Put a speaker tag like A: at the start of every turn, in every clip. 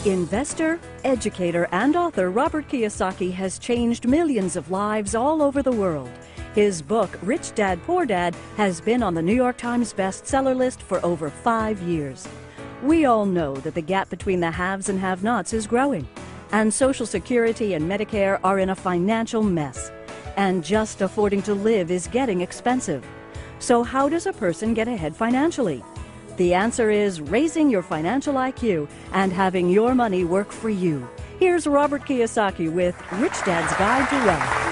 A: Investor, educator, and author Robert Kiyosaki has changed millions of lives all over the world. His book, Rich Dad, Poor Dad, has been on the New York Times bestseller list for over 5 years. We all know that the gap between the haves and have-nots is growing, and Social Security and Medicare are in a financial mess, and just affording to live is getting expensive. So how does a person get ahead financially? The answer is raising your financial IQ and having your money work for you. Here's Robert Kiyosaki with Rich Dad's Guide to Wealth.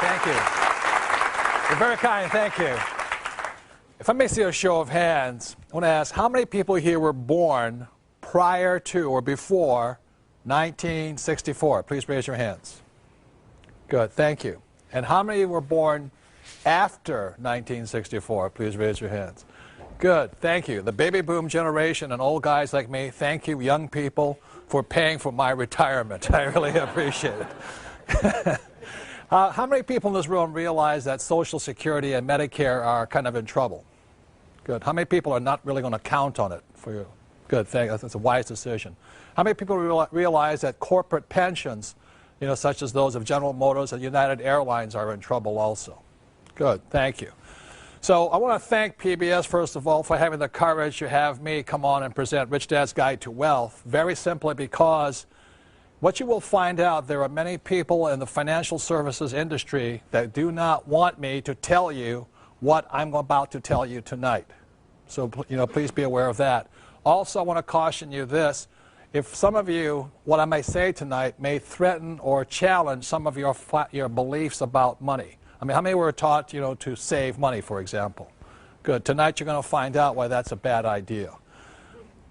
B: Thank you. You're very kind, thank you. If I may see a show of hands, I want to ask how many people here were born prior to or before 1964? Please raise your hands. Good, thank you. And how many were born after 1964? Please raise your hands. Good, thank you. The baby boom generation and old guys like me, thank you, young people, for paying for my retirement. I really appreciate it. How many people in this room realize that Social Security and Medicare are kind of in trouble? Good. How many people are not really going to count on it for you? Good, thank you. That's a wise decision. How many people realize that corporate pensions, such as those of General Motors and United Airlines, are in trouble also? Good, thank you. So I want to thank PBS, first of all, for having the courage to have me come on and present Rich Dad's Guide to Wealth, very simply because what you will find out, there are many people in the financial services industry that do not want me to tell you what I'm about to tell you tonight. So, please be aware of that. Also, I want to caution you this. If some of you, what I may say tonight may threaten or challenge some of your beliefs about money. I mean, how many were taught, to save money, for example? Good. Tonight you're going to find out why that's a bad idea.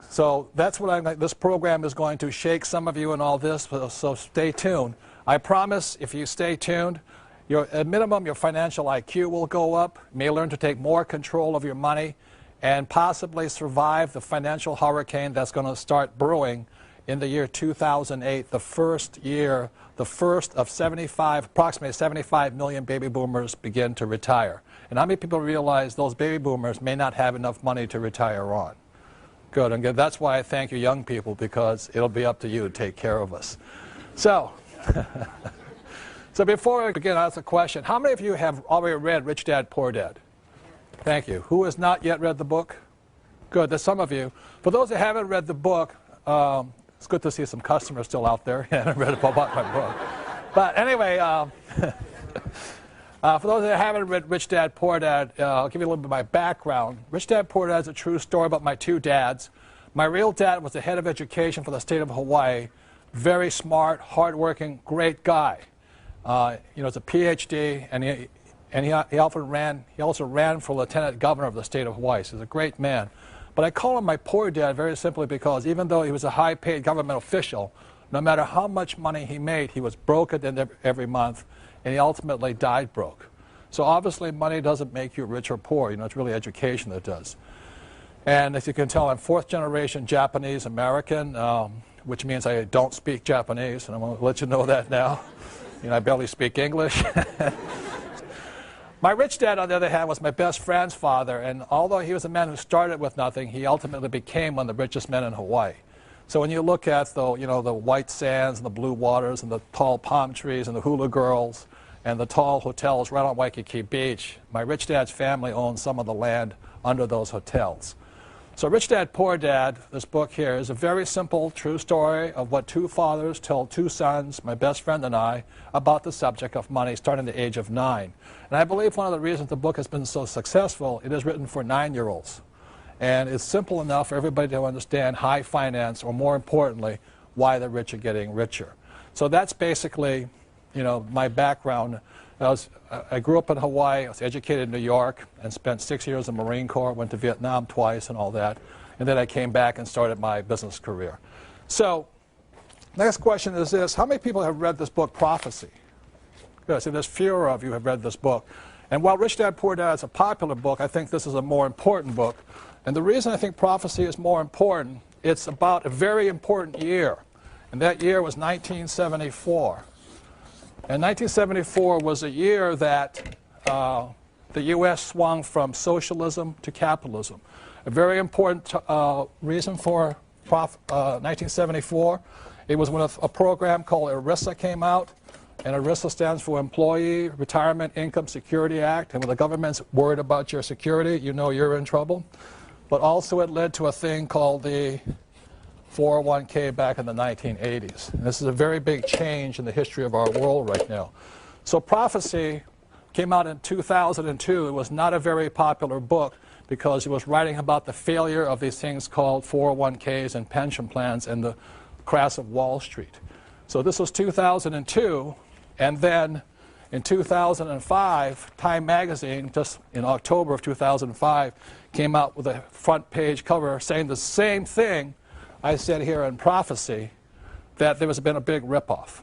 B: So that's what this program is going to shake some of you and all this, so stay tuned. I promise if you stay tuned, at minimum your financial IQ will go up, you may learn to take more control of your money, and possibly survive the financial hurricane that's going to start brewing in the year 2008, the first of approximately 75 million baby boomers begin to retire. And how many people realize those baby boomers may not have enough money to retire on? Good, and good. That's why I thank you young people, because it'll be up to you to take care of us. So, so before I begin, I'll ask a question. How many of you have already read Rich Dad, Poor Dad? Thank you. Who has not yet read the book? Good, there's some of you. For those that haven't read the book, it's good to see some customers still out there who haven't read about my book. But anyway, for those that haven't read Rich Dad, Poor Dad, I'll give you a little bit of my background. Rich Dad, Poor Dad is a true story about my two dads. My real dad was the head of education for the state of Hawaii. Very smart, hardworking, great guy. He's a PhD, and he also ran for lieutenant governor of the state of Hawaii. So he's a great man. But I call him my poor dad very simply because even though he was a high-paid government official, no matter how much money he made, he was broke at the end of every month, and he ultimately died broke. So obviously money doesn't make you rich or poor. It's really education that does. And as you can tell, I'm fourth-generation Japanese-American, which means I don't speak Japanese, and I'm going to let you know that now. I barely speak English. My rich dad, on the other hand, was my best friend's father, and although he was a man who started with nothing, he ultimately became one of the richest men in Hawaii. So when you look at the white sands and the blue waters and the tall palm trees and the hula girls and the tall hotels right on Waikiki Beach, my rich dad's family owned some of the land under those hotels. So Rich Dad, Poor Dad, this book here, is a very simple, true story of what two fathers told two sons, my best friend and I, about the subject of money starting at the age of 9. And I believe one of the reasons the book has been so successful, it is written for 9-year-olds. And it's simple enough for everybody to understand high finance, or more importantly, why the rich are getting richer. So that's basically, my background. I grew up in Hawaii, I was educated in New York, and spent 6 years in the Marine Corps, went to Vietnam twice and all that. And then I came back and started my business career. So, next question is this. How many people have read this book, Prophecy? Good, so there's fewer of you have read this book. And while Rich Dad, Poor Dad is a popular book, I think this is a more important book. And the reason I think Prophecy is more important, it's about a very important year. And that year was 1974. And 1974 was a year that the U.S. swung from socialism to capitalism. A very important reason for 1974, it was when a program called ERISA came out, and ERISA stands for Employee Retirement Income Security Act, and when the government's worried about your security, you know you're in trouble. But also it led to a thing called the 401k back in the 1980s. And this is a very big change in the history of our world right now. So Prophecy came out in 2002. It was not a very popular book because it was writing about the failure of these things called 401ks and pension plans and the crash of Wall Street. So this was 2002, and then in 2005, Time magazine, just in October of 2005, came out with a front page cover saying the same thing I said here in Prophecy, that there has been a big ripoff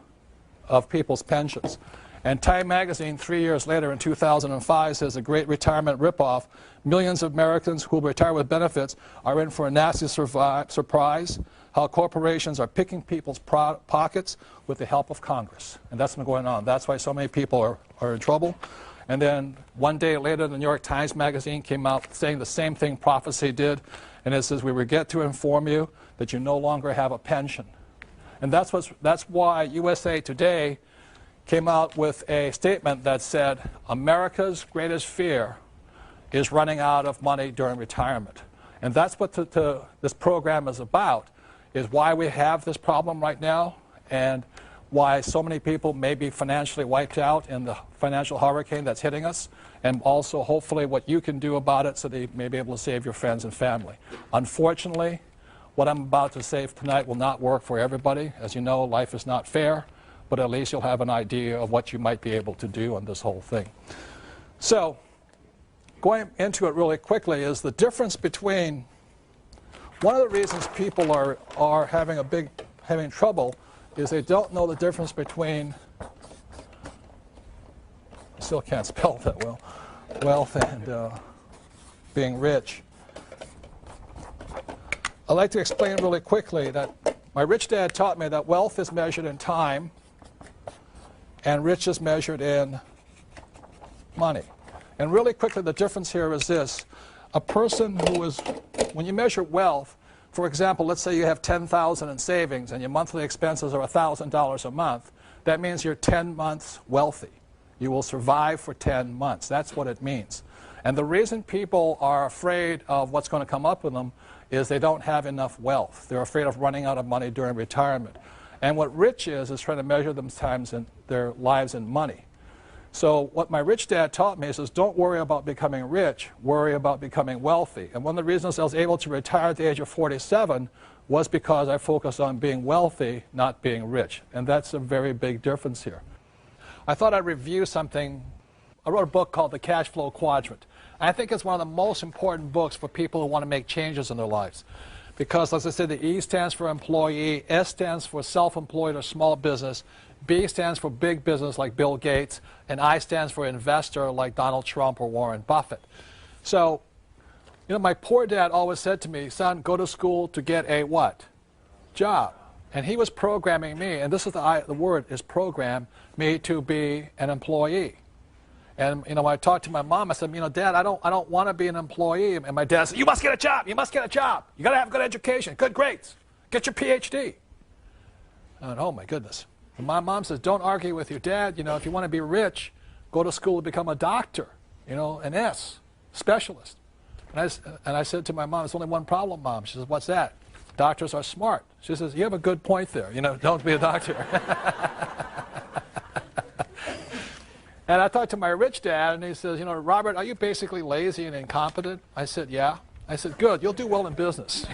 B: of people's pensions. And Time magazine, 3 years later in 2005, says a great retirement ripoff. Millions of Americans who will retire with benefits are in for a nasty surprise. How corporations are picking people's pockets with the help of Congress. And that's been going on. That's why so many people are in trouble. And then one day later, the New York Times magazine came out saying the same thing Prophecy did. And it says, we regret to inform you that you no longer have a pension. And that's why USA Today came out with a statement that said, America's greatest fear is running out of money during retirement. And that's what this program is about, is why we have this problem right now and why so many people may be financially wiped out in the financial hurricane that's hitting us, and also hopefully what you can do about it so that you may be able to save your friends and family. Unfortunately, what I'm about to say tonight will not work for everybody. As you know, life is not fair, but at least you'll have an idea of what you might be able to do on this whole thing. So, going into it really quickly is the difference between, one of the reasons people are having trouble is they don't know the difference between, I still can't spell that well, wealth and being rich. I'd like to explain really quickly that my rich dad taught me that wealth is measured in time and rich is measured in money. And really quickly, the difference here is this. A person who is, when you measure wealth, for example, let's say you have $10,000 in savings and your monthly expenses are $1,000 a month. That means you're 10 months wealthy. You will survive for 10 months. That's what it means. And the reason people are afraid of what's going to come up with them is they don't have enough wealth. They're afraid of running out of money during retirement. And what rich is trying to measure their lives in money. So what my rich dad taught me is don't worry about becoming rich, worry about becoming wealthy. And one of the reasons I was able to retire at the age of 47 was because I focused on being wealthy, not being rich. And that's a very big difference here. I thought I'd review something. I wrote a book called The Cash Flow Quadrant. I think it's one of the most important books for people who want to make changes in their lives. Because, as I said, the E stands for employee, S stands for self-employed or small business, B stands for big business like Bill Gates, and I stands for investor like Donald Trump or Warren Buffett. So, you know, my poor dad always said to me, son, go to school to get a what? Job. And he was programming me, and this is the word is program, me to be an employee. And, you know, when I talked to my mom, I said, you know, Dad, I don't want to be an employee. And my dad said, you must get a job. You must get a job. You got to have good education, good grades. Get your PhD. I went, oh, my goodness. And my mom says, don't argue with your dad. You know, if you want to be rich, go to school to become a doctor, you know, an S, specialist. And I said to my mom, there's only one problem, Mom. She says, what's that? Doctors are smart. She says, you have a good point there. You know, don't be a doctor. And I talked to my rich dad, and he says, you know, Robert, are you basically lazy and incompetent? I said, yeah. I said, good, you'll do well in business.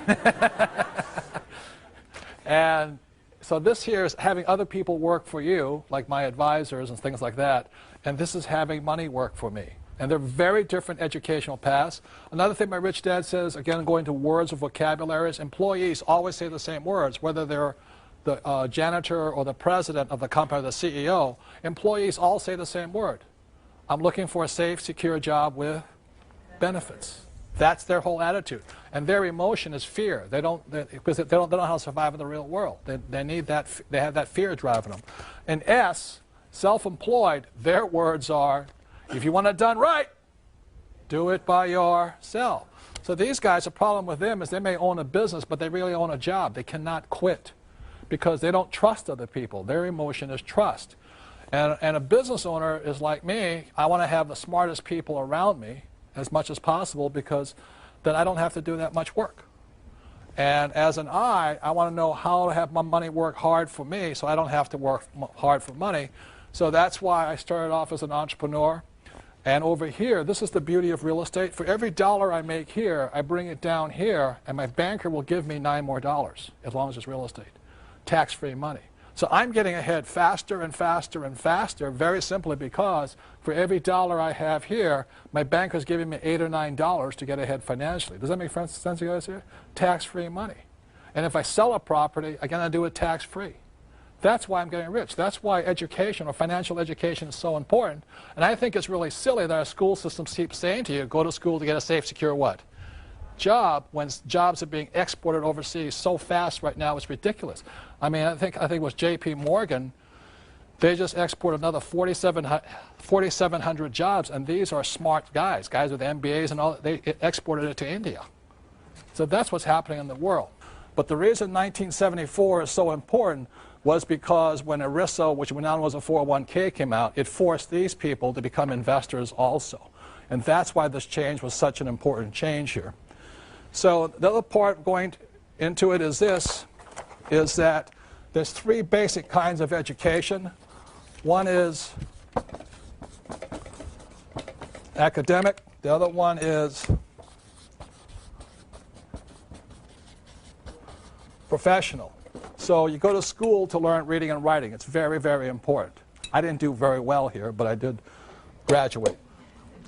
B: And so this here is having other people work for you, like my advisors and things like that, and this is having money work for me. And they're very different educational paths. Another thing my rich dad says, again, going to words or vocabularies, employees always say the same words, whether they're the janitor or the president of the company or the CEO, employees all say the same word. I'm looking for a safe, secure job with benefits. That's their whole attitude. And their emotion is fear. Because they don't know how to survive in the real world. They need that, they have that fear driving them. And S, self-employed, their words are, if you want it done right, do it by yourself. So these guys, the problem with them is they may own a business, but they really own a job. They cannot quit because they don't trust other people. Their emotion is trust. And a business owner is like me. I want to have the smartest people around me as much as possible because then I don't have to do that much work. And as an I want to know how to have my money work hard for me so I don't have to work hard for money. So that's why I started off as an entrepreneur. And over here, this is the beauty of real estate. For every dollar I make here, I bring it down here, and my banker will give me $9 more as long as it's real estate. Tax-free money. So I'm getting ahead faster and faster and faster, very simply because for every dollar I have here, my banker's giving me $8 or $9 to get ahead financially. Does that make sense to you guys here? Tax-free money. And if I sell a property, again, I do it tax-free. That's why I'm getting rich. That's why education or financial education is so important. And I think it's really silly that our school systems keep saying to you, go to school to get a safe, secure what? Job, when jobs are being exported overseas so fast right now, it's ridiculous. I mean, I think it was J.P. Morgan. They just exported another 4,700 jobs, and these are smart guys with MBAs and all. They exported it to India. So that's what's happening in the world. But the reason 1974 is so important was because when ERISA, which now was a 401k, came out, it forced these people to become investors also. And that's why this change was such an important change here. So the other part going into it is this, is that there's three basic kinds of education. One is academic. The other one is professional. So you go to school to learn reading and writing. It's very, very important. I didn't do very well here, but I did graduate.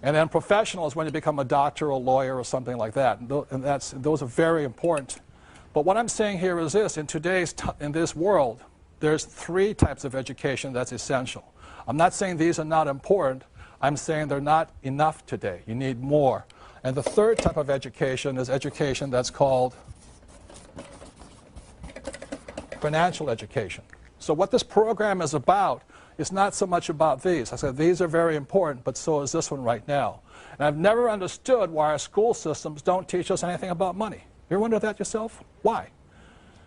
B: And then professional is when you become a doctor or a lawyer or something like that. And those are very important. But what I'm saying here is this. In this world, there's three types of education that's essential. I'm not saying these are not important. I'm saying they're not enough today. You need more. And the third type of education is education that's called financial education. So what this program is about is not so much about these. I said these are very important, but so is this one right now. And I've never understood why our school systems don't teach us anything about money. You ever wonder that yourself? Why?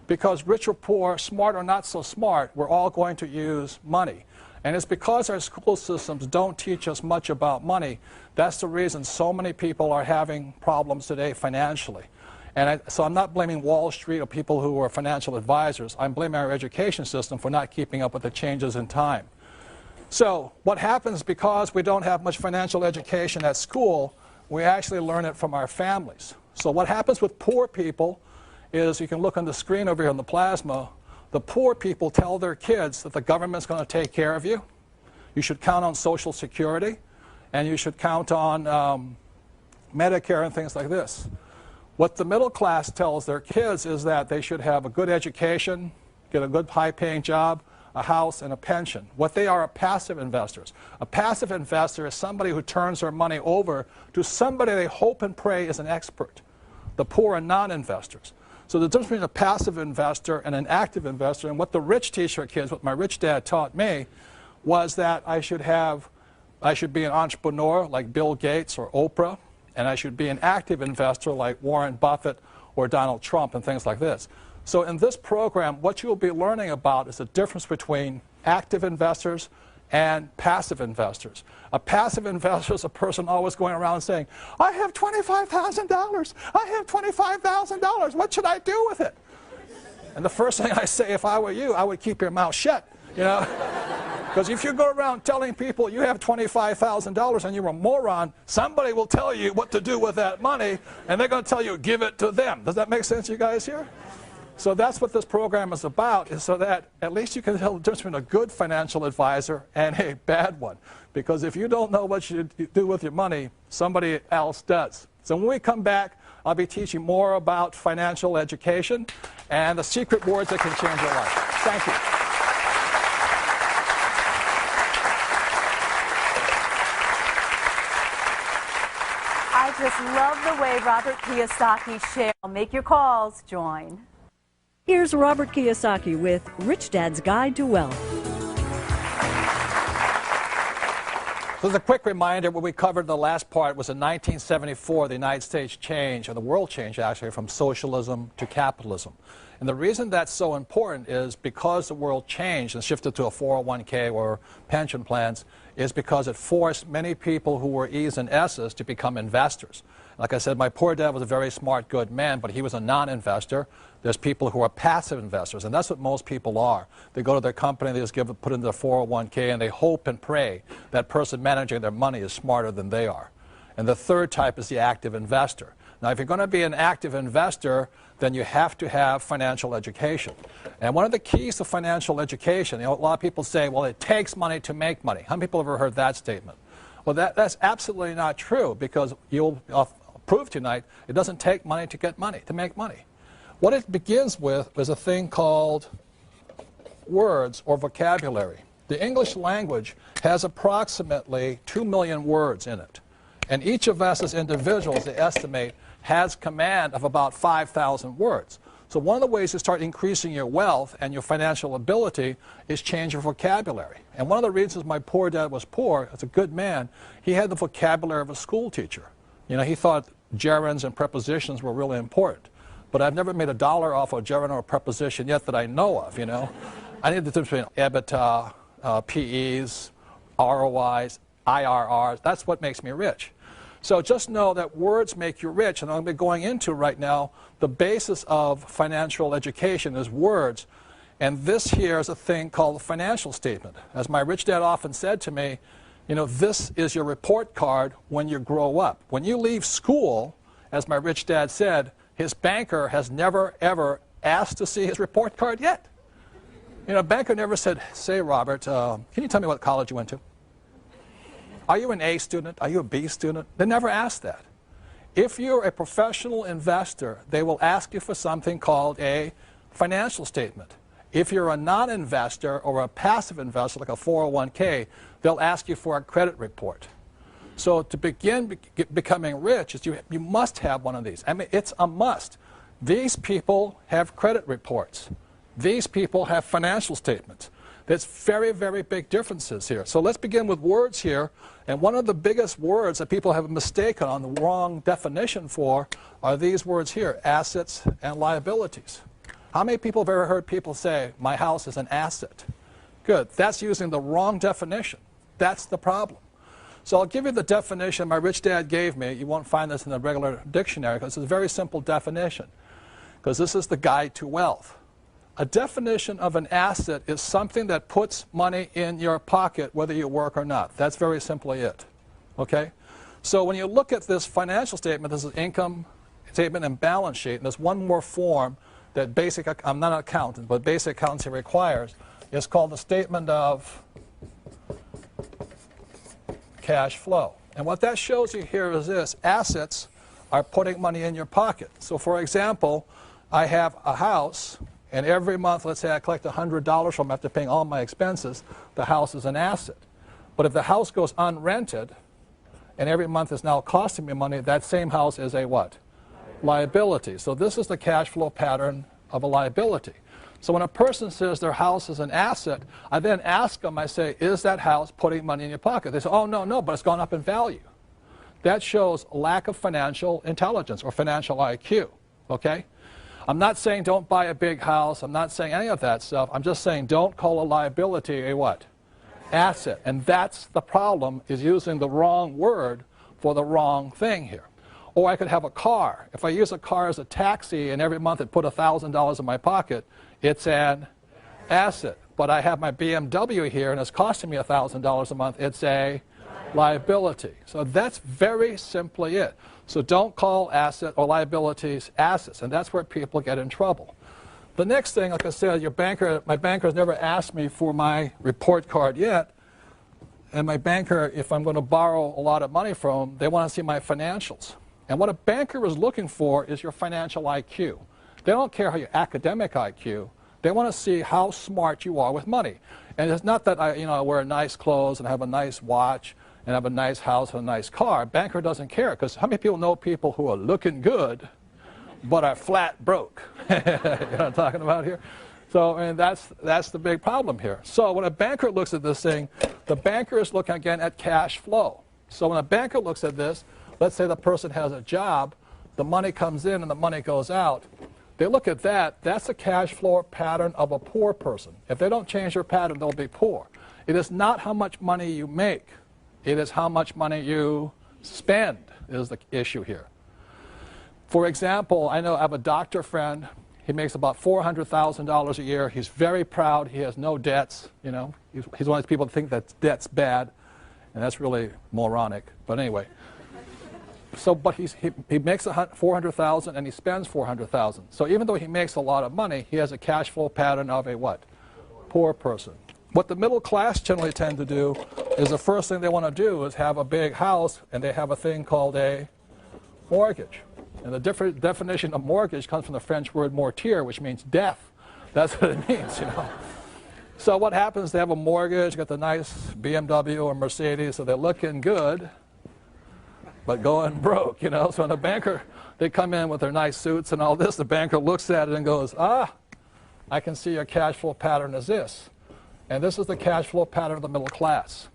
B: Because rich or poor, smart or not so smart, we're all going to use money. And it's because our school systems don't teach us much about money. That's the reason so many people are having problems today financially. And so I'm not blaming Wall Street or people who are financial advisors. I'm blaming our education system for not keeping up with the changes in time. So what happens because we don't have much financial education at school, we actually learn it from our families. So what happens with poor people is, you can look on the screen over here on the plasma, the poor people tell their kids that the government's going to take care of you. You should count on Social Security, and you should count on Medicare and things like this. What the middle class tells their kids is that they should have a good education, get a good high-paying job, a house, and a pension. What they are passive investors. A passive investor is somebody who turns their money over to somebody they hope and pray is an expert. The poor are non-investors. So the difference between a passive investor and an active investor, and what the rich teach their kids, what my rich dad taught me, was that I should be an entrepreneur like Bill Gates or Oprah, and I should be an active investor like Warren Buffett or Donald Trump and things like this. So in this program, what you'll be learning about is the difference between active investors and passive investors. A passive investor is a person always going around saying, I have $25,000. I have $25,000. What should I do with it? And the first thing I say, if I were you, I would keep your mouth shut, you know. Because if you go around telling people you have $25,000 and you're a moron, somebody will tell you what to do with that money, and they're going to tell you, give it to them. Does that make sense, you guys here? So that's what this program is about, is so that at least you can tell the difference between a good financial advisor and a bad one. Because if you don't know what you do with your money, somebody else does. So when we come back, I'll be teaching more about financial education and the secret words that can change your life. Thank you.
C: I just love the way Robert Kiyosaki shares. Make your calls. Join.
A: Here's Robert Kiyosaki with Rich Dad's Guide to Wealth.
B: So as a quick reminder, what we covered in the last part was in 1974, the United States changed, or the world changed actually, from socialism to capitalism. And the reason that's so important is because the world changed and shifted to a 401k or pension plans is because it forced many people who were E's and S's to become investors. Like I said, my poor dad was a very smart, good man, but he was a non-investor. There's people who are passive investors, and that's what most people are. They go to their company, they just put in their 401k, and they hope and pray that person managing their money is smarter than they are. And the third type is the active investor. Now, if you're going to be an active investor, then you have to have financial education. And one of the keys to financial education, a lot of people say, well, it takes money to make money. How many people have ever heard that statement? Well, that's absolutely not true, because you'll prove tonight it doesn't take money to get money, to make money. What it begins with is a thing called words or vocabulary. The English language has approximately 2 million words in it. And each of us as individuals, they estimate, has command of about 5,000 words. So one of the ways to start increasing your wealth and your financial ability is change your vocabulary. And one of the reasons my poor dad was poor, as a good man, he had the vocabulary of a school teacher. You know, he thought gerunds and prepositions were really important. But I've never made $1 off a gerund or a preposition yet that I know of, you know. I need the difference between EBITDA, PEs, ROIs, IRRs. That's what makes me rich. So just know that words make you rich, and I'm going to be going into right now the basis of financial education is words. And this here is a thing called a financial statement. As my rich dad often said to me, you know, this is your report card when you grow up. When you leave school, as my rich dad said, his banker has never, ever asked to see his report card yet. You know, a banker never said, say, Robert, can you tell me what college you went to? Are you an A student? Are you a B student? They never ask that. If you're a professional investor, they will ask you for something called a financial statement. If you're a non-investor or a passive investor, like a 401k, they'll ask you for a credit report. So to begin becoming rich, you must have one of these. I mean, it's a must. These people have credit reports. These people have financial statements. There's very, very big differences here. So let's begin with words here. And one of the biggest words that people have mistaken on the wrong definition for are these words here, assets and liabilities. How many people have ever heard people say, my house is an asset? Good. That's using the wrong definition. That's the problem. So I'll give you the definition my rich dad gave me. You won't find this in the regular dictionary because it's a very simple definition, because this is the guide to wealth. A definition of an asset is something that puts money in your pocket whether you work or not. That's very simply it. Okay? So when you look at this financial statement, this is income statement and balance sheet, and there's one more form that I'm not an accountant, but basic accountancy requires. It's called the statement of cash flow. And what that shows you here is this. Assets are putting money in your pocket. So for example, I have a house, and every month, let's say I collect $100 from after paying all my expenses, the house is an asset. But if the house goes unrented, and every month is now costing me money, that same house is a what? Liability. So this is the cash flow pattern of a liability. So when a person says their house is an asset, I then ask them, I say, is that house putting money in your pocket? They say, oh, no, but it's gone up in value. That shows lack of financial intelligence or financial IQ, okay? I'm not saying don't buy a big house. I'm not saying any of that stuff. I'm just saying don't call a liability a what? Asset. And that's the problem, is using the wrong word for the wrong thing here. Or I could have a car. If I use a car as a taxi and every month it put $1,000 in my pocket, it's an asset. But I have my BMW here and it's costing me $1,000 a month, it's a liability. So that's very simply it. So don't call asset or liabilities assets, and that's where people get in trouble. The next thing, like I said, my banker has never asked me for my report card yet, and my banker, if I'm going to borrow a lot of money from them, they want to see my financials. And what a banker is looking for is your financial IQ. They don't care how your academic IQ. They want to see how smart you are with money. And it's not that I wear nice clothes and have a nice watch and have a nice house and a nice car. A banker doesn't care, because how many people know people who are looking good but are flat broke? You know what I'm talking about here? So, and that's the big problem here. So when a banker looks at this thing, the banker is looking again at cash flow. So when a banker looks at this, let's say the person has a job, the money comes in and the money goes out. They look at that, that's a cash flow pattern of a poor person. If they don't change their pattern, they'll be poor. It is not how much money you make. It is how much money you spend is the issue here. For example, I have a doctor friend. He makes about $400,000 a year. He's very proud. He has no debts. He's one of those people that think that debt's bad, and that's really moronic. But anyway. So, but he makes $400,000 and he spends $400,000. So even though he makes a lot of money, he has a cash flow pattern of a what? Poor person. What the middle class generally tend to do is the first thing they want to do is have a big house, and they have a thing called a mortgage. And the definition of mortgage comes from the French word mortier, which means death. That's what it means, So what happens? They have a mortgage, got the nice BMW or Mercedes, so they're looking good, but going broke, So when the banker, they come in with their nice suits and all this, the banker looks at it and goes, I can see your cash flow pattern is this. And this is the cash flow pattern of the middle class.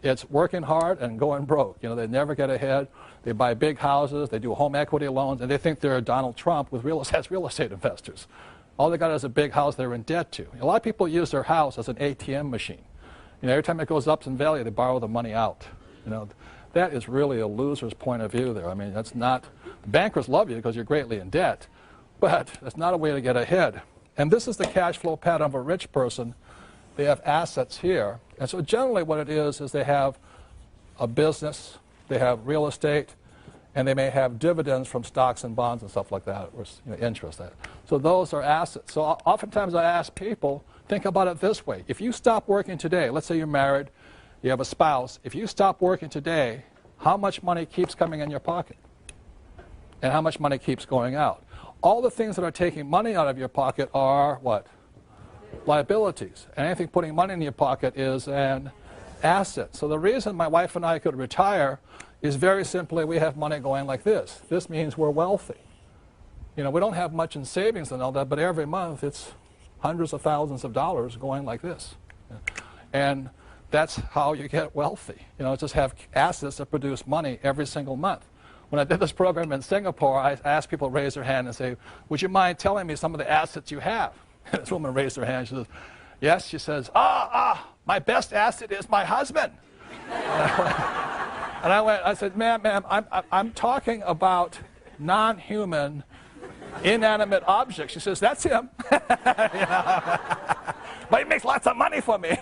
B: It's working hard and going broke. They never get ahead. They buy big houses, they do home equity loans, and they think they're Donald Trump with real estate investors. All they got is a big house they're in debt to. A lot of people use their house as an ATM machine. Every time it goes up in value, they borrow the money out. That is really a loser's point of view there. That's not, the bankers love you because you're greatly in debt, but that's not a way to get ahead. And this is the cash flow pattern of a rich person. They have assets here. And so generally what it is they have a business, they have real estate, and they may have dividends from stocks and bonds and stuff like that, or interest. So those are assets. So oftentimes I ask people, think about it this way. If you stop working today, let's say you're married, you have a spouse, if you stop working today, how much money keeps coming in your pocket? And how much money keeps going out? All the things that are taking money out of your pocket are what? Liabilities. And anything putting money in your pocket is an asset. So the reason my wife and I could retire is very simply we have money going like this. This means we're wealthy. We don't have much in savings and all that, but every month it's hundreds of thousands of dollars going like this. And that's how you get wealthy. Just have assets that produce money every single month. When I did this program in Singapore, I asked people to raise their hand and say, would you mind telling me some of the assets you have? And this woman raised her hand. She says, yes. She says, my best asset is my husband. And I said, ma'am, I'm talking about non-human, inanimate objects. She says, that's him. But he makes lots of money for me.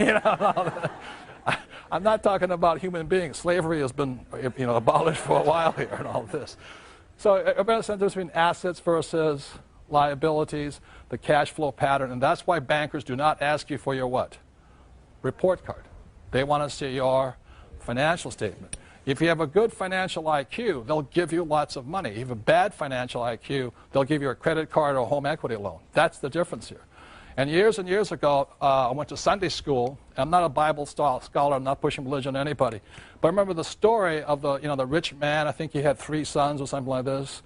B: I'm not talking about human beings. Slavery has been abolished for a while here and all this. So everybody understands the difference between assets versus liabilities, the cash flow pattern, and that's why bankers do not ask you for your what? Report card. They want to see your financial statement. If you have a good financial IQ, they'll give you lots of money. If you have a bad financial IQ, they'll give you a credit card or a home equity loan. That's the difference here. And years ago, I went to Sunday school. I'm not a Bible scholar. I'm not pushing religion on anybody. But I remember the story of the rich man. I think he had 3 sons or something like this.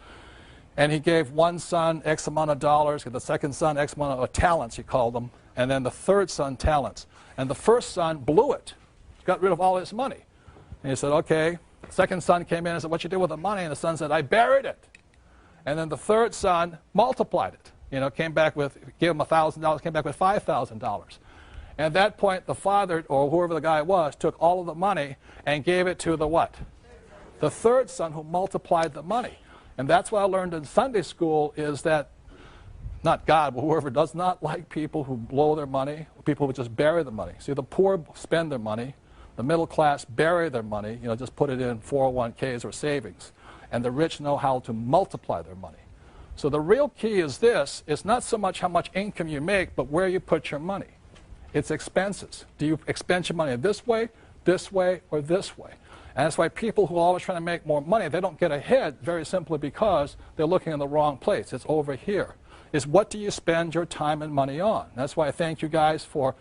B: And he gave one son X amount of dollars, the second son X amount of talents, he called them, and then the third son talents. And the first son blew it, got rid of all his money. And he said, okay. The second son came in and said, what you do with the money? And the son said, I buried it. And then the third son multiplied it. Came back with, gave him $1,000, came back with $5,000. And at that point, the father, or whoever the guy was, took all of the money and gave it to the what? The third son, who multiplied the money. And that's what I learned in Sunday school is that, not God, but whoever does not like people who blow their money, people who just bury the money. See, the poor spend their money. The middle class bury their money, just put it in 401ks or savings. And the rich know how to multiply their money. So the real key is this. It's not so much how much income you make, but where you put your money. It's expenses. Do you expend your money this way, or this way? And that's why people who are always trying to make more money, they don't get ahead very simply because they're looking in the wrong place. It's over here. It's what do you spend your time and money on? That's why I thank you guys for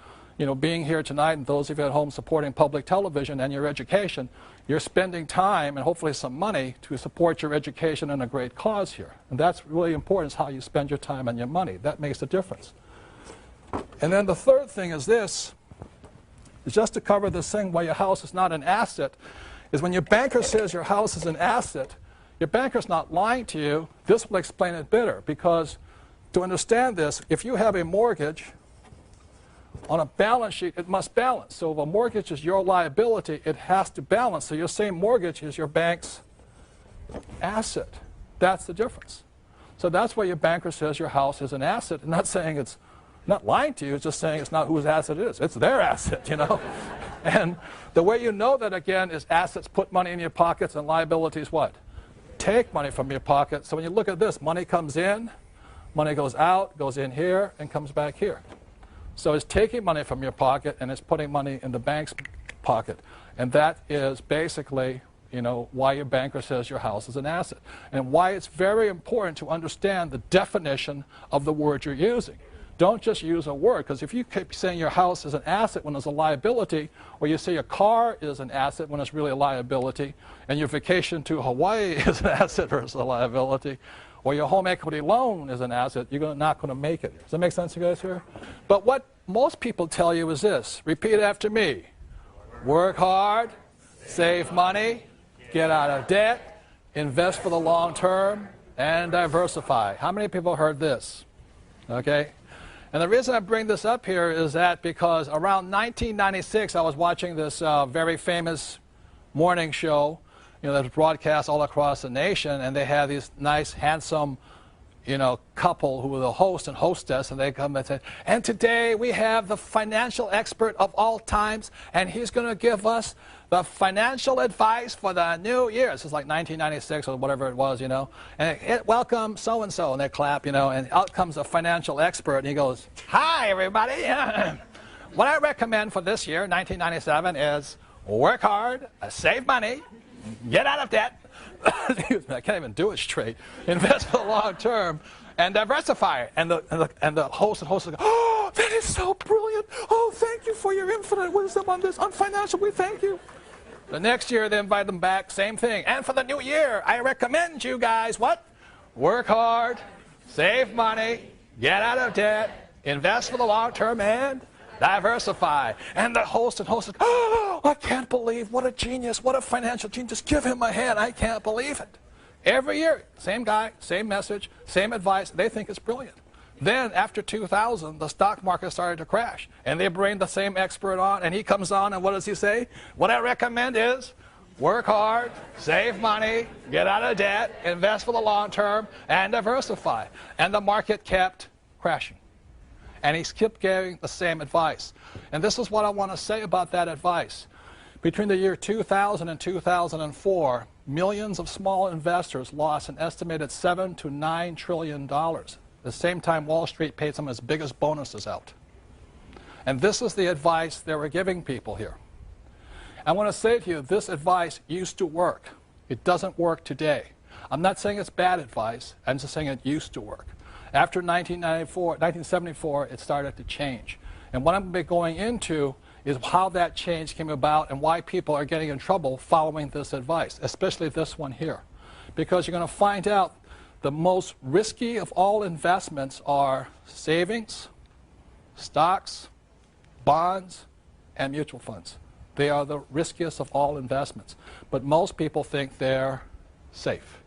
B: being here tonight, and those of you at home supporting public television and your education. You're spending time and hopefully some money to support your education and a great cause here. And that's really important, is how you spend your time and your money. That makes a difference. And then the third thing is this, is just to cover this thing why your house is not an asset, is when your banker says your house is an asset, your banker's not lying to you. This will explain it better, because to understand this, if you have a mortgage on a balance sheet, it must balance. So if a mortgage is your liability, it has to balance. So your same mortgage is your bank's asset. That's the difference. So that's why your banker says your house is an asset, and not saying it's not lying to you, it's just saying it's not whose asset it is. It's their asset, you know. And the way you know that, again, is assets put money in your pockets and liabilities what? Take money from your pocket. So when you look at this, money comes in, money goes out, goes in here, and comes back here. So it's taking money from your pocket and it's putting money in the bank's pocket. And that is basically, you know, why your banker says your house is an asset. And why it's very important to understand the definition of the word you're using. Don't just use a word, because if you keep saying your house is an asset when it's a liability, or you say your car is an asset when it's really a liability, and your vacation to Hawaii is an asset versus a liability, or your home equity loan is an asset, you're not going to make it. Does that make sense, you guys here? But what most people tell you is this. Repeat after me. Work hard, save money, get out of debt, invest for the long term, and diversify. How many people heard this? Okay? And the reason I bring this up here is that because around 1996, I was watching this very famous morning show, you know, that was broadcast all across the nation, and they had these nice, handsome, you know, couple who were the host and hostess, and they come and say, and today we have the financial expert of all times, and he's going to give us the financial advice for the new year. This is like 1996 or whatever it was, you know. And welcome so-and-so, and they clap, you know, and out comes a financial expert, and he goes, hi, everybody. What I recommend for this year, 1997, is work hard, save money, get out of debt. Excuse me, I can't even do it straight. Invest for the long term and diversify. And the host go, oh, that is so brilliant. Oh, thank you for your infinite wisdom on this. On financial, we thank you. The next year, they invite them back, same thing. And for the new year, I recommend you guys what? Work hard, save money, get out of debt, invest for the long term, and diversify. And the host and hostess, oh, I can't believe, what a genius, what a financial genius. Give him a hand, I can't believe it. Every year, same guy, same message, same advice. They think it's brilliant. Then after 2000, the stock market started to crash. And they bring the same expert on, and he comes on, and what does he say? What I recommend is work hard, save money, get out of debt, invest for the long term, and diversify. And the market kept crashing. And he kept giving the same advice. And this is what I want to say about that advice. Between the year 2000 and 2004, millions of small investors lost an estimated $7 to $9 trillion. At the same time, Wall Street paid some of its biggest bonuses out. And this is the advice they were giving people here. I want to say to you, this advice used to work. It doesn't work today. I'm not saying it's bad advice. I'm just saying it used to work. After 1974, it started to change. And what I'm going to be going into is how that change came about and why people are getting in trouble following this advice, especially this one here. Because you're going to find out the most risky of all investments are savings, stocks, bonds, and mutual funds. They are the riskiest of all investments. But most people think they're safe.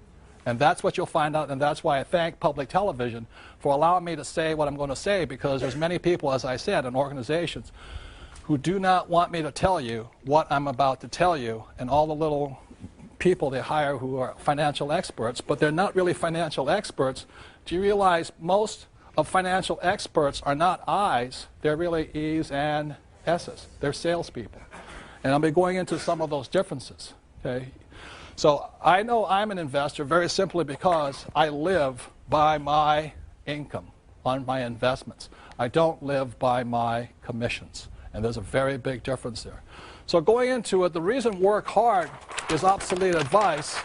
B: And that's what you'll find out, and that's why I thank public television for allowing me to say what I'm going to say, because there's many people, as I said, and organizations who do not want me to tell you what I'm about to tell you, and all the little people they hire who are financial experts, but they're not really financial experts. Do you realize most of financial experts are not I's, they're really E's and S's. They're salespeople. And I'll be going into some of those differences. Okay? So I know I'm an investor very simply because I live by my income on my investments. I don't live by my commissions. And there's a very big difference there. So going into it, the reason work hard is obsolete advice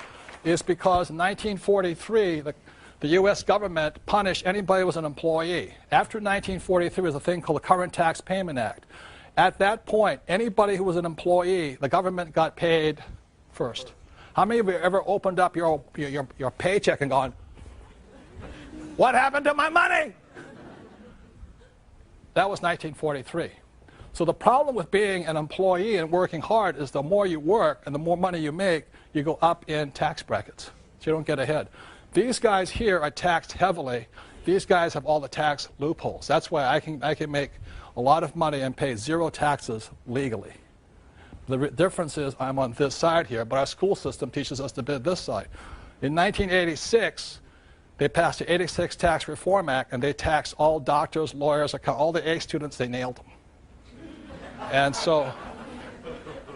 B: is because in 1943, the U.S. government punished anybody who was an employee. After 1943 was a thing called the Current Tax Payment Act. At that point, anybody who was an employee, the government got paid first. How many of you ever opened up your paycheck and gone, what happened to my money? That was 1943. So the problem with being an employee and working hard is the more you work and the more money you make, you go up in tax brackets. So you don't get ahead. These guys here are taxed heavily. These guys have all the tax loopholes. That's why I can make a lot of money and pay zero taxes legally. The difference is I'm on this side here, but our school system teaches us to be this side. In 1986, they passed the 86 Tax Reform Act, and they taxed all doctors, lawyers, all the A students. They nailed them. And so,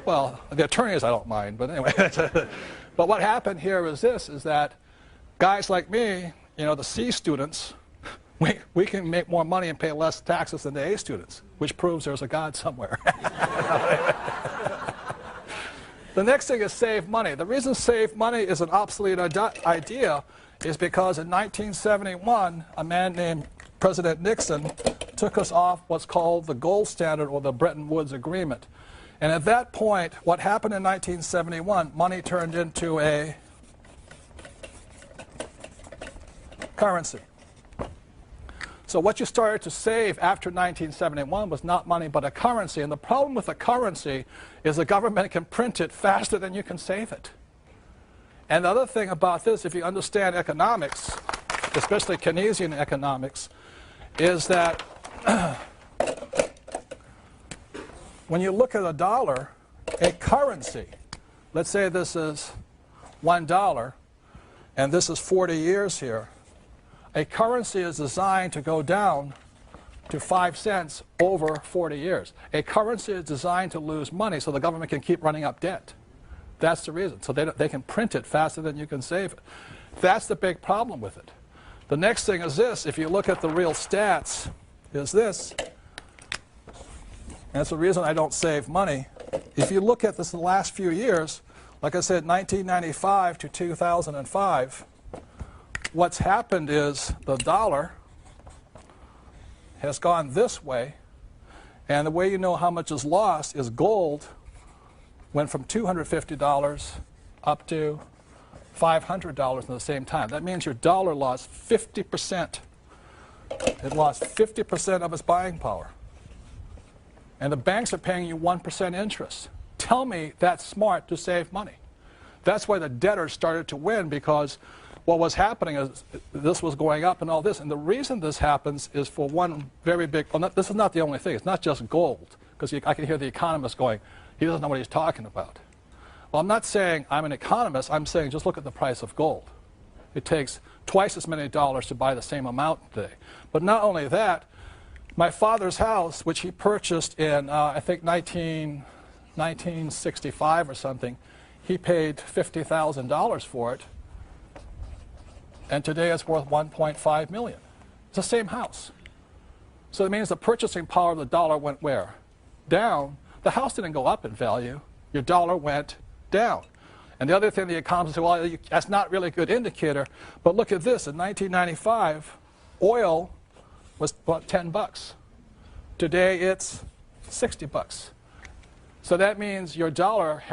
B: well, the attorneys I don't mind, but anyway. But what happened here is this, is that guys like me, you know, the C students, we can make more money and pay less taxes than the A students, which proves there's a God somewhere. The next thing is save money. The reason save money is an obsolete idea is because in 1971, a man named President Nixon took us off what's called the gold standard or the Bretton Woods Agreement. And at that point, what happened in 1971, money turned into a currency. So what you started to save after 1971 was not money but a currency. And the problem with a currency is the government can print it faster than you can save it. And the other thing about this, if you understand economics, especially Keynesian economics, is that when you look at a dollar, a currency, let's say this is $1 and this is 40 years here, a currency is designed to go down to 5 cents over 40 years. A currency is designed to lose money so the government can keep running up debt. That's the reason. So they can print it faster than you can save it. That's the big problem with it. The next thing is this. If you look at the real stats, is this. And that's the reason I don't save money. If you look at this in the last few years, like I said, 1995 to 2005, what's happened is the dollar has gone this way, and the way you know how much is lost is gold went from $250 up to $500 in the same time. That means your dollar lost 50%. It lost 50% of its buying power. And the banks are paying you 1% interest. Tell me that's smart to save money. That's why the debtors started to win, because what was happening is this was going up and all this. And the reason this happens is for one very big, well, this is not the only thing. It's not just gold, because I can hear the economists going, he doesn't know what he's talking about. Well, I'm not saying I'm an economist. I'm saying just look at the price of gold. It takes twice as many dollars to buy the same amount today. But not only that, my father's house, which he purchased in, I think, 1965 or something, he paid $50,000 for it. And today it's worth $1.5 million. It's the same house. So it means the purchasing power of the dollar went where? Down. The house didn't go up in value. Your dollar went down. And the other thing the economists say, well, that's not really a good indicator. But look at this. In 1995, oil was about $10. Today it's $60. So that means your dollar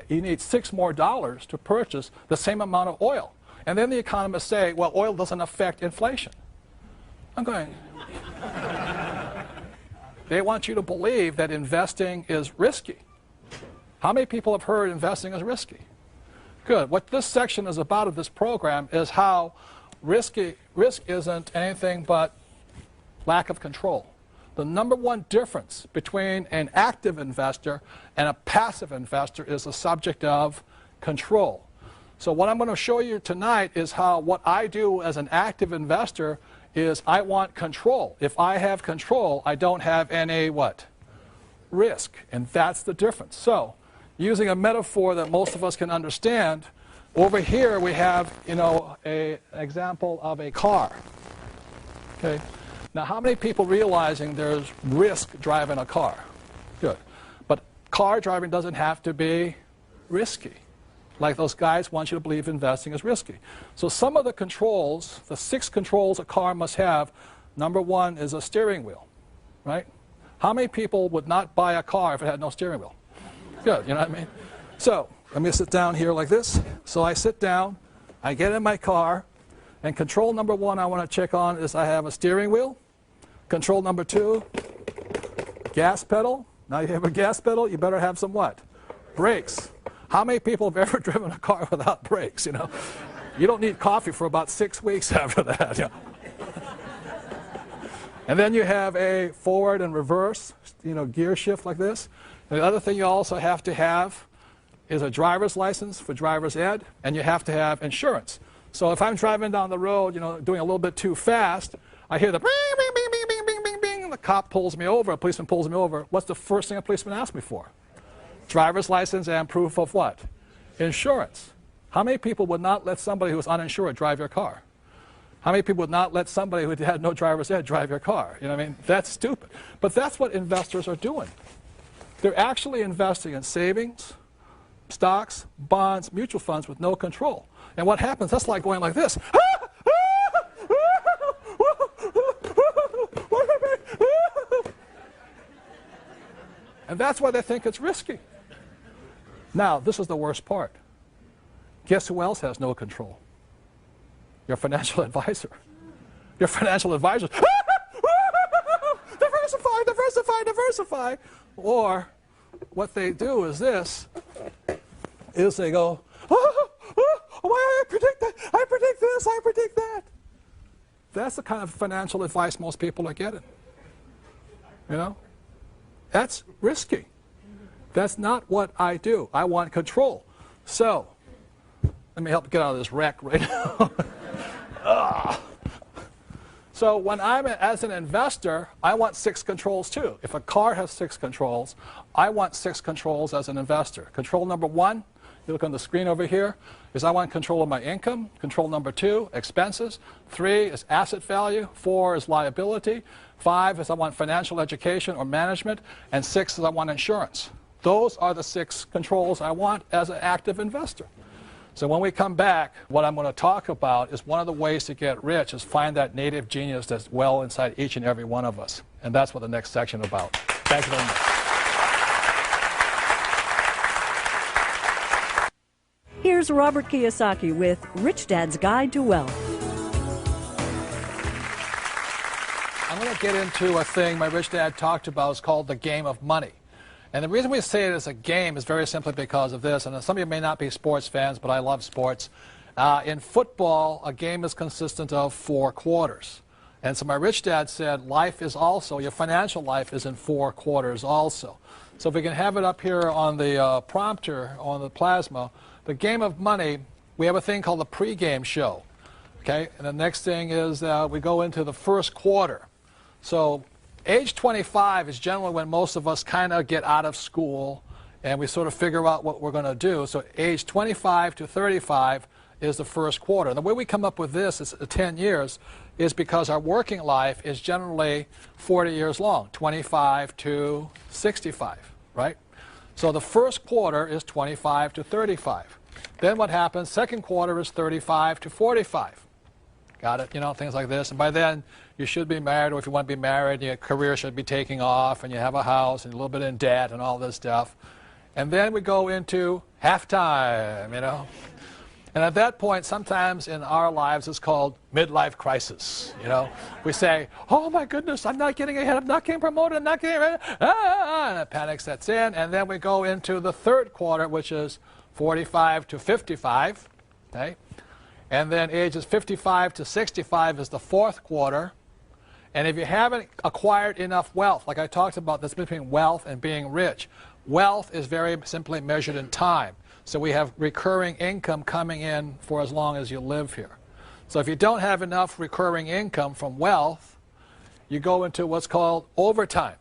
B: you need $6 more to purchase the same amount of oil. And then the economists say, well, oil doesn't affect inflation. I'm going, they want you to believe that investing is risky. How many people have heard investing is risky? Good. What this section is about of this program is how risk isn't anything but lack of control. The number one difference between an active investor and a passive investor is the subject of control. So what I'm going to show you tonight is how what I do as an active investor is I want control. If I have control, I don't have any what? Risk. And that's the difference. So using a metaphor that most of us can understand, over here we have, an example of a car. Okay. Now, how many people realizing there's risk driving a car? Good. But car driving doesn't have to be risky. Like those guys want you to believe investing is risky. So some of the controls, the 6 controls a car must have, number 1 is a steering wheel, right? How many people would not buy a car if it had no steering wheel? Good, you know what I mean? So let me sit down here like this. So I sit down, I get in my car, and control number 1 I want to check on is I have a steering wheel. Control number 2, Gas pedal. Now you have a gas pedal, you better have some what? Brakes. How many people have ever driven a car without brakes, you know? You don't need coffee for about 6 weeks after that. You know? And then you have a forward and reverse, gear shift like this. And the other thing you also have to have is a driver's license for driver's ed, and you have to have insurance. So if I'm driving down the road, doing a little bit too fast, I hear the bing, bing, bing, bing, bing, bing, bing, bing, and the cop pulls me over, a policeman pulls me over. What's the first thing a policeman asks me for? Driver's license and proof of what? Insurance. How many people would not let somebody who is uninsured drive your car? How many people would not let somebody who had no driver's ed drive your car? You know what I mean? That's stupid. But that's what investors are doing. They're actually investing in savings, stocks, bonds, mutual funds with no control. And what happens, that's like going like this. And that's why they think it's risky. Now, this is the worst part. Guess who else has no control? Your financial advisor. Your financial advisor. Diversify, diversify, diversify. Or what they do is this, is they go, I predict that, I predict this, I predict that. That's the kind of financial advice most people are getting. That's risky. That's not what I do. I want control. So, let me help you get out of this wreck right now. So when I'm as an investor, I want 6 controls too. If a car has 6 controls, I want 6 controls as an investor. Control number 1, you look on the screen over here, is I want control of my income. Control number 2, expenses. 3 is asset value. 4 is liability. 5 is I want financial education or management. And 6 is I want insurance. Those are the 6 controls I want as an active investor. So when we come back, what I'm going to talk about is one of the ways to get rich is find that native genius that's well inside each and every one of us. And that's what the next section is about. Thank you very much.
A: Here's Robert Kiyosaki with Rich Dad's Guide to Wealth.
B: I'm going to get into a thing my rich dad talked about. It's called the game of money. And the reason we say it is a game is very simply because of this. And some of you may not be sports fans, but I love sports. In football, a game is consistent of 4 quarters. And so my rich dad said life is also, your financial life is in 4 quarters also. So if we can have it up here on the prompter, on the plasma, the game of money, we have a thing called the pregame show. Okay? And the next thing is we go into the first quarter. So age 25 is generally when most of us kind of get out of school and we sort of figure out what we're going to do. So age 25 to 35 is the first quarter. And the way we come up with this is 10 years is because our working life is generally 40 years long, 25 to 65, right? So the first quarter is 25 to 35. Then what happens, second quarter is 35 to 45. Got it? Things like this. And by then, you should be married, or if you want to be married, your career should be taking off, and you have a house, and a little bit in debt, and all this stuff. And then we go into halftime, And at that point, sometimes in our lives, it's called midlife crisis, We say, oh, my goodness, I'm not getting ahead, I'm not getting promoted, I'm not getting ready, and a panic sets in. And then we go into the third quarter, which is 45 to 55, okay? And then ages 55 to 65 is the fourth quarter. And if you haven't acquired enough wealth, like I talked about, this between wealth and being rich. Wealth is very simply measured in time. So we have recurring income coming in for as long as you live here. So if you don't have enough recurring income from wealth, you go into what's called overtime.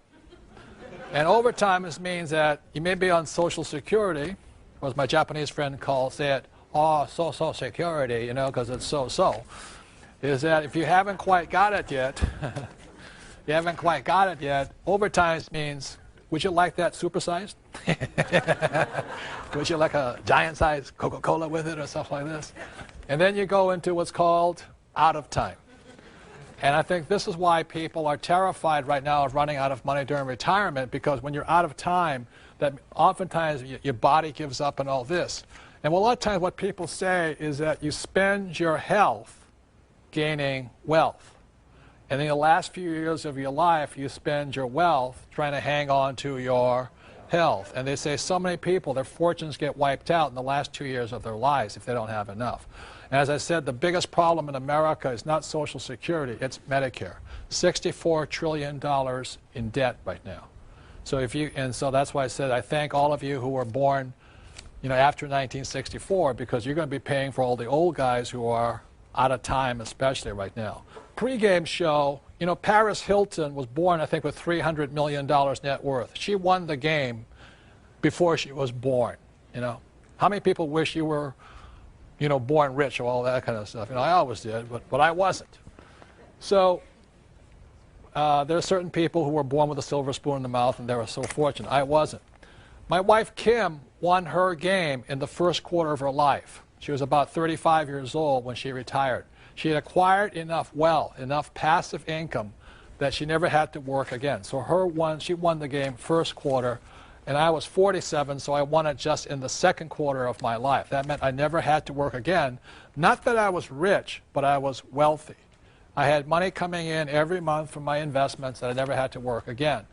B: And overtime means that you may be on Social Security, or as my Japanese friend say it, Social Security, because it's so. Is that if you haven't quite got it yet, overtime means, would you like that supersized? Would you like a giant-sized Coca-Cola with it or stuff like this? And then you go into what's called out of time. And I think this is why people are terrified right now of running out of money during retirement, because when you're out of time, that oftentimes your body gives up and all this. And a lot of times what people say is that you spend your health gaining wealth. And in the last few years of your life, you spend your wealth trying to hang on to your health. And they say so many people, their fortunes get wiped out in the last 2 years of their lives if they don't have enough. And as I said, the biggest problem in America is not Social Security, it's Medicare. $64 trillion in debt right now. So so that's why I said I thank all of you who were born, after 1964, because you're going to be paying for all the old guys who are out of time, especially right now. Pre-game show, Paris Hilton was born, I think, with $300 million net worth. She won the game before she was born, How many people wish you were, born rich or all that kind of stuff? I always did, but I wasn't. So there are certain people who were born with a silver spoon in the mouth, and they were so fortunate. I wasn't. My wife, Kim, won her game in the first quarter of her life. She was about 35 years old when she retired. She had acquired enough wealth, enough passive income, that she never had to work again. So she won the game first quarter, and I was 47, so I won it just in the second quarter of my life. That meant I never had to work again. Not that I was rich, but I was wealthy. I had money coming in every month from my investments that I never had to work again.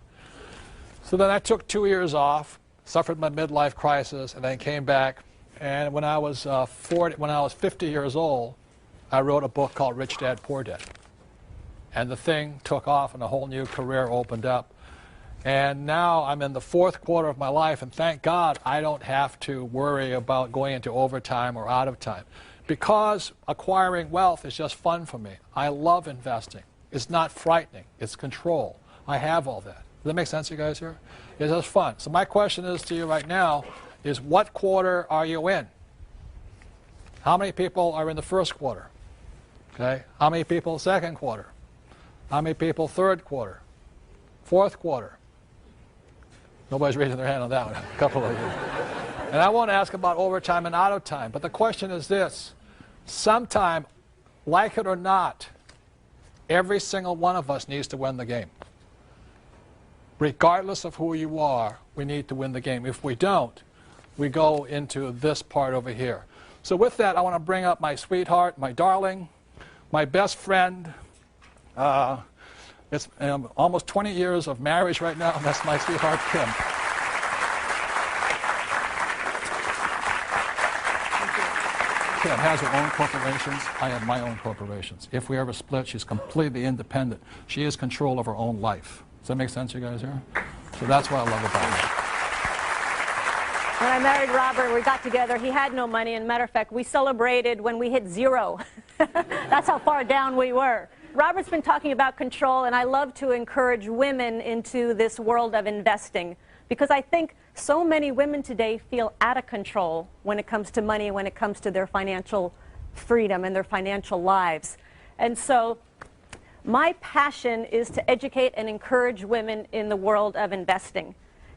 B: So then I took 2 years off, suffered my midlife crisis, and then came back. And when I was 50 years old, I wrote a book called Rich Dad, Poor Dad. And the thing took off and a whole new career opened up. And now I'm in the fourth quarter of my life, and thank God I don't have to worry about going into overtime or out of time. Because acquiring wealth is just fun for me. I love investing. It's not frightening. It's control. I have all that. Does that make sense, you guys here? It's just fun. So my question is to you right now is, what quarter are you in? How many people are in the first quarter? Okay. How many people second quarter? How many people third quarter? Fourth quarter? Nobody's raising their hand on that one. A couple of you. And I won't ask about overtime and out of time, but the question is this. Sometime, like it or not, every single one of us needs to win the game. Regardless of who you are, we need to win the game. If we don't, we go into this part over here. So with that, I want to bring up my sweetheart, my darling, my best friend. It's almost 20 years of marriage right now, and that's my sweetheart, Kim. Kim has her own corporations. I have my own corporations. If we ever split, she's completely independent. She has control of her own life. Does that make sense, you guys here? So that's what I love about her.
D: When I married Robert, we got together. He had no money. And matter of fact, we celebrated when we hit zero. That's how far down we were. Robert's been talking about control, and I love to encourage women into this world of investing, because I think so many women today feel out of control when it comes to money, when it comes to their financial freedom and their financial lives. And so my passion is to educate and encourage women in the world of investing.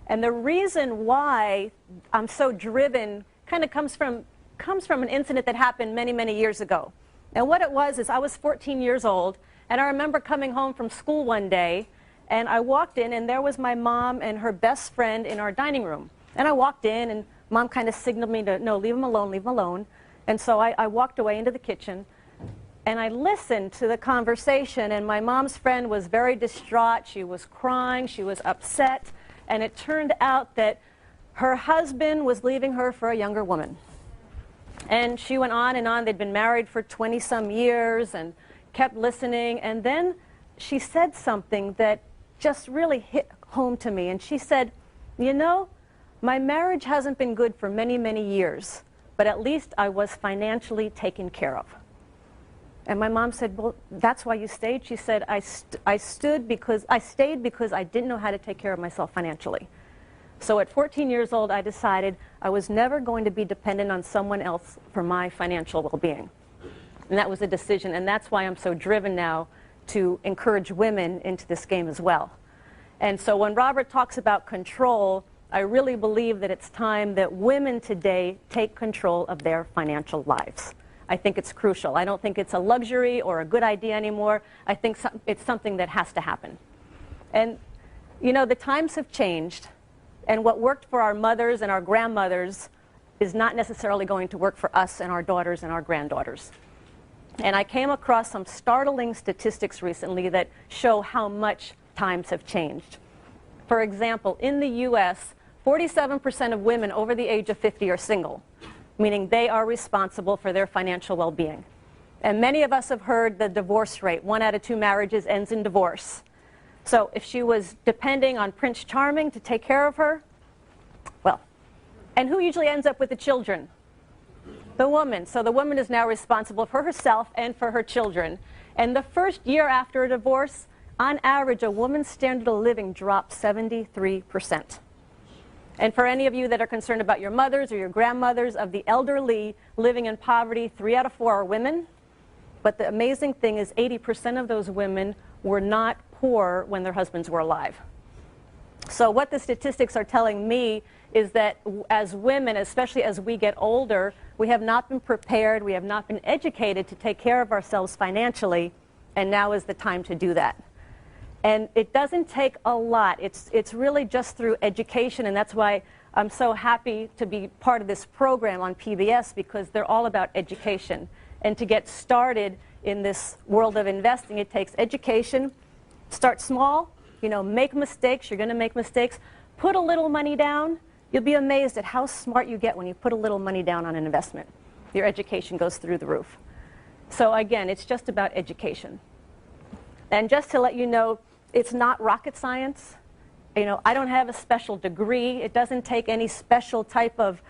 D: And the reason why I'm so driven kind of comes from an incident that happened many, many years ago. And what it was is I was 14 years old, and I remember coming home from school one day, and I walked in, and there was my mom and her best friend in our dining room. And I walked in, and Mom kind of signaled me to, no, leave him alone, leave him alone. And so I walked away into the kitchen, and I listened to the conversation, and my mom's friend was very distraught. She was crying, she was upset. And it turned out that her husband was leaving her for a younger woman. And she went on and on. They'd been married for 20-some years and kept listening. And then she said something that just really hit home to me. And she said, you know, my marriage hasn't been good for many, many years, but at least I was financially taken care of. And my mom said, well, that's why you stayed? She said, I stayed because I didn't know how to take care of myself financially. So at 14 years old, I decided I was never going to be dependent on someone else for my financial well-being. And that was a decision, and that's why I'm so driven now to encourage women into this game as well. And so when Robert talks about control, I really believe that it's time that women today take control of their financial lives. I think it's crucial. I don't think it's a luxury or a good idea anymore. I think it's something that has to happen. And, you know, the times have changed, and what worked for our mothers and our grandmothers is not necessarily going to work for us and our daughters and our granddaughters. And I came across some startling statistics recently that show how much times have changed. For example, in the U.S., 47% of women over the age of 50 are single, meaning they are responsible for their financial well-being. And many of us have heard the divorce rate. 1 out of 2 marriages ends in divorce. So if she was depending on Prince Charming to take care of her, well, and who usually ends up with the children? The woman. So the woman is now responsible for herself and for her children. And the first year after a divorce, on average, a woman's standard of living drops 73%. And for any of you that are concerned about your mothers or your grandmothers, of the elderly living in poverty, 3 out of 4 are women. But the amazing thing is 80% of those women were not poor when their husbands were alive. So what the statistics are telling me is that as women, especially as we get older, we have not been prepared, we have not been educated to take care of ourselves financially, and now is the time to do that. And it doesn't take a lot. It's really just through education, and that's why I'm so happy to be part of this program on PBS, because they're all about education. And to get started in this world of investing, it takes education. Start small, you know, make mistakes. You're going to make mistakes. Put a little money down. You'll be amazed at how smart you get when you put a little money down on an investment. Your education goes through the roof. So again, it's just about education. And just to let you know, it's not rocket science. You know, I don't have a special degree. It doesn't take any special type of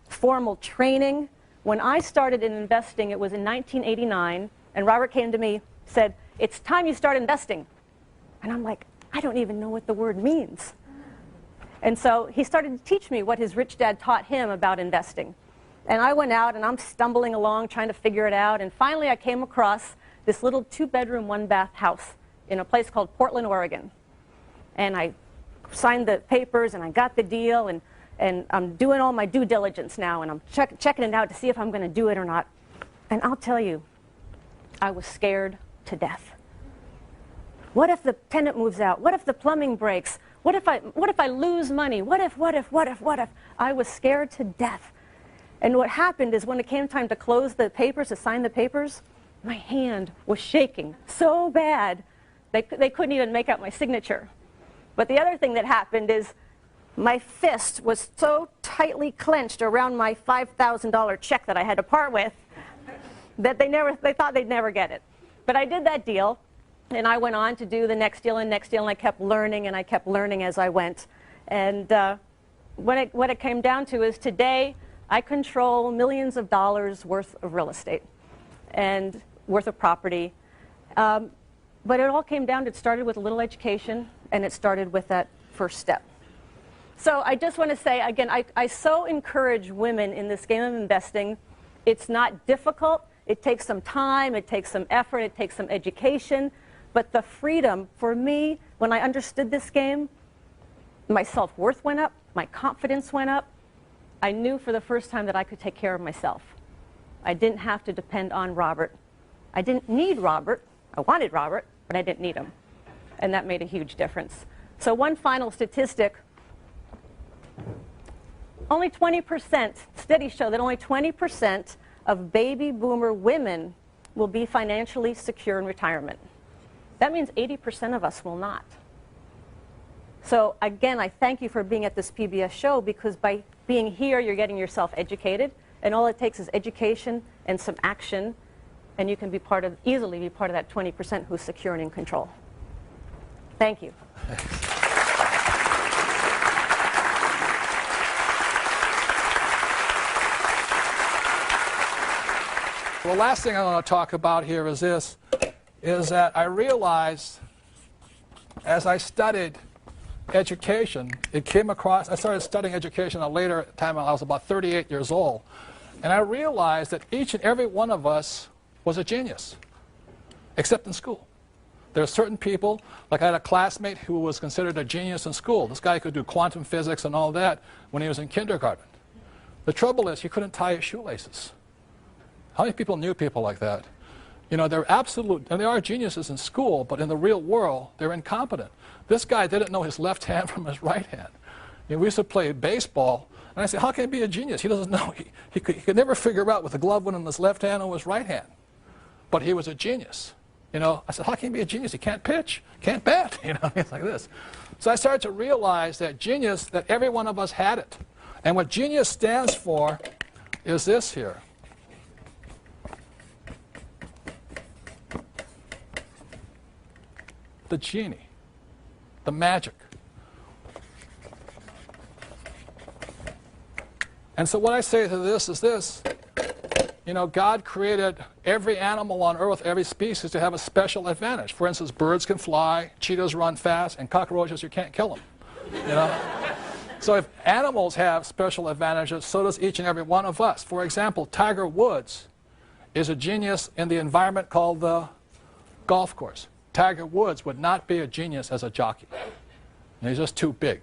D: formal training. When I started in investing, it was in 1989, and Robert came to me, said, "It's time you start investing." And I'm like, I don't even know what the word means. And so he started to teach me what his rich dad taught him about investing. And I went out, and I'm stumbling along trying to figure it out, and finally I came across this little 2-bedroom, 1-bath house in a place called Portland, Oregon. And I signed the papers, and I got the deal, and I'm doing all my due diligence now, and I'm checking it out to see if I'm going to do it or not. And I'll tell you, I was scared to death. What if the tenant moves out? What if the plumbing breaks? What if I lose money? What if? I was scared to death. And what happened is when it came time to close the papers, to sign the papers, my hand was shaking so bad they couldn't even make out my signature. But the other thing that happened is my fist was so tightly clenched around my $5,000 check that I had to part with that they thought they'd never get it. But I did that deal, and I went on to do the next deal and next deal, and I kept learning, and I kept learning as I went. And what it came down to is today I control millions of dollars worth of real estate and worth of property. But it all came down to, it started with a little education, and it started with that first step. So I just want to say, again, I so encourage women in this game of investing. It's not difficult. It takes some time. It takes some effort. It takes some education. But the freedom, for me, when I understood this game, my self-worth went up. My confidence went up. I knew for the first time that I could take care of myself. I didn't have to depend on Robert. I didn't need Robert. I wanted Robert, but I didn't need him. And that made a huge difference. So one final statistic. Only 20%, studies show that only 20% of baby boomer women will be financially secure in retirement. That means 80% of us will not. So again, I thank you for being at this PBS show, because by being here, you're getting yourself educated, and all it takes is education and some action, and you can be easily be part of that 20% who's secure and in control. Thank you.
B: The last thing I want to talk about here is this, is that I realized as I studied education, it came across, I started studying education at a later time when I was about 38 years old, and I realized that each and every one of us was a genius, except in school. There are certain people, like I had a classmate who was considered a genius in school. This guy could do quantum physics and all that when he was in kindergarten. The trouble is he couldn't tie his shoelaces. How many people knew people like that? You know, they're absolute, and they are geniuses in school, but in the real world, they're incompetent. This guy didn't know his left hand from his right hand. You know, we used to play baseball, and I said, how can he be a genius? He doesn't know. He could never figure out what the glove went in his left hand or his right hand. but he was a genius. You know, I said, how can he be a genius? He can't pitch, can't bat, you know, it's like this. So I started to realize that genius, that every one of us had it. And what genius stands for is this here. The genie, the magic. And so what I say to this is this. You know, God created every animal on earth, every species, to have a special advantage. For instance, birds can fly, cheetahs run fast, and cockroaches, you can't kill them. You know? So if animals have special advantages, so does each and every one of us. For example, Tiger Woods is a genius in the environment called the golf course. Tiger Woods would not be a genius as a jockey. And he's just too big.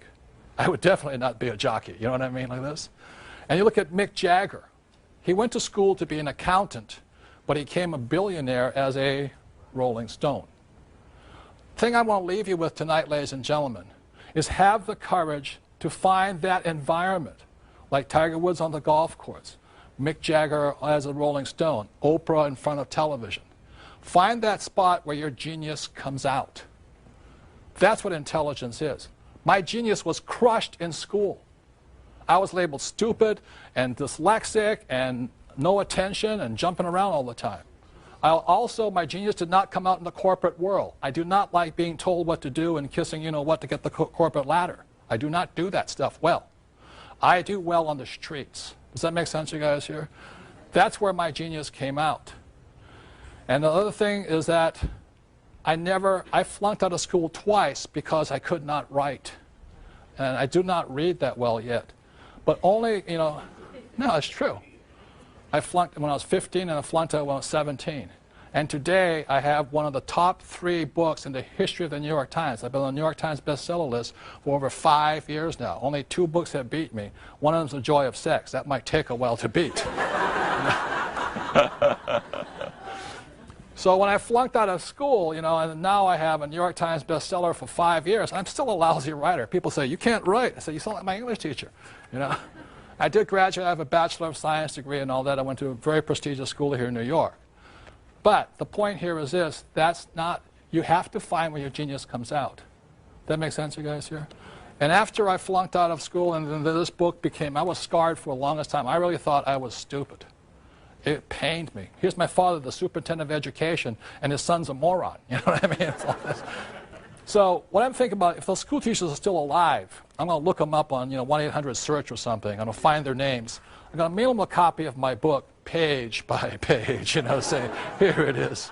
B: I would definitely not be a jockey, you know what I mean, like this? And you look at Mick Jagger. He went to school to be an accountant, but he became a billionaire as a Rolling Stone. The thing I want to leave you with tonight, ladies and gentlemen, is have the courage to find that environment, like Tiger Woods on the golf course, Mick Jagger as a Rolling Stone, Oprah in front of television. Find that spot where your genius comes out. That's what intelligence is. My genius was crushed in school. I was labeled stupid and dyslexic and no attention and jumping around all the time. Also, my genius did not come out in the corporate world. I do not like being told what to do and kissing, you know what, to get the corporate ladder. I do not do that stuff well. I do well on the streets. Does that make sense, you guys here? That's where my genius came out. And the other thing is that I flunked out of school twice because I could not write. And I do not read that well yet. But only, you know, no, it's true. I flunked when I was 15 and I flunked out when I was 17. And today I have one of the top 3 books in the history of the New York Times. I've been on the New York Times bestseller list for over 5 years now. Only 2 books have beat me. One of them is The Joy of Sex. That might take a while to beat. So when I flunked out of school, you know, and now I have a New York Times bestseller for 5 years, I'm still a lousy writer. People say, you can't write. I say, you sound like my English teacher. You know, I did graduate. I have a Bachelor of Science degree and all that. I went to a very prestigious school here in New York. But the point here is this. That's not, you have to find where your genius comes out. That makes sense, you guys here? And after I flunked out of school and then this book became, I was scarred for the longest time. I really thought I was stupid. It pained me. Here's my father, the superintendent of education, and his son's a moron. You know what I mean? It's all this. So what I'm thinking about, if those school teachers are still alive, I'm going to look them up on, you know, 1-800-SEARCH or something. I'm going to find their names. I'm going to mail them a copy of my book, page by page, you know, say, here it is.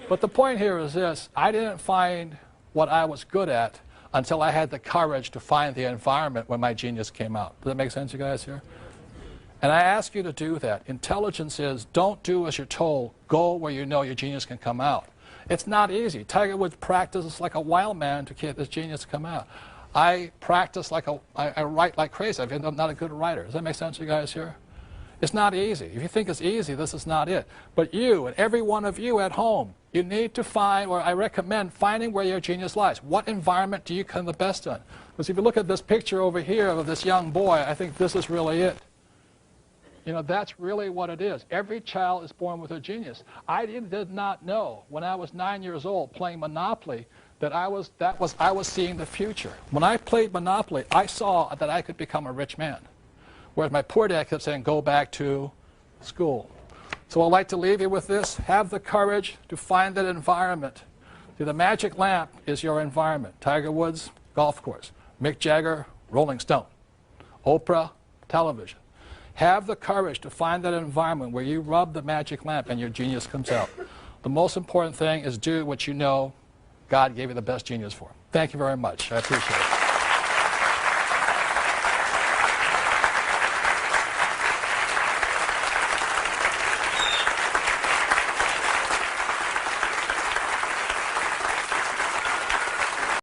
B: But the point here is this. I didn't find what I was good at until I had the courage to find the environment where my genius came out. Does that make sense, you guys here? And I ask you to do that. Intelligence is don't do as you're told. Go where you know your genius can come out. It's not easy. Tiger Woods practices like a wild man to get his genius to come out. I practice like I write like crazy. I'm not a good writer. Does that make sense, you guys here? It's not easy. If you think it's easy, this is not it. But you and every one of you at home, you need to find, or I recommend finding where your genius lies. What environment do you come the best in? Because if you look at this picture over here of this young boy, I think this is really it. You know, that's really what it is. Every child is born with a genius. I did not know when I was 9 years old playing Monopoly that I was seeing the future. When I played Monopoly, I saw that I could become a rich man. Whereas my poor dad kept saying, go back to school. So I'd like to leave you with this. Have the courage to find that environment. See, the magic lamp is your environment. Tiger Woods, golf course. Mick Jagger, Rolling Stone. Oprah, television. Have the courage to find that environment where you rub the magic lamp and your genius comes out. The most important thing is do what you know God gave you the best genius for. Thank you very much. I appreciate it.